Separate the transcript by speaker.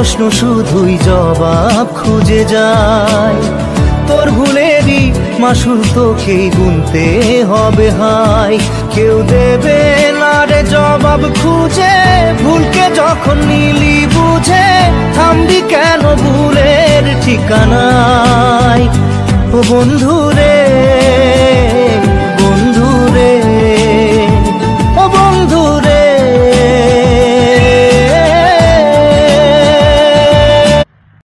Speaker 1: প্রশ্ন শুধুই জবাব খুঁজে যায়। তোর ভুলেরই মাসুল তোকেই গুনতে হবে হায়। কেউ দেবে না রে জবাব খুঁজে, ভুলকে যখন নিলি বুঝে থামবি কেন ভুলের ঠিকানায়। ও বন্ধু রে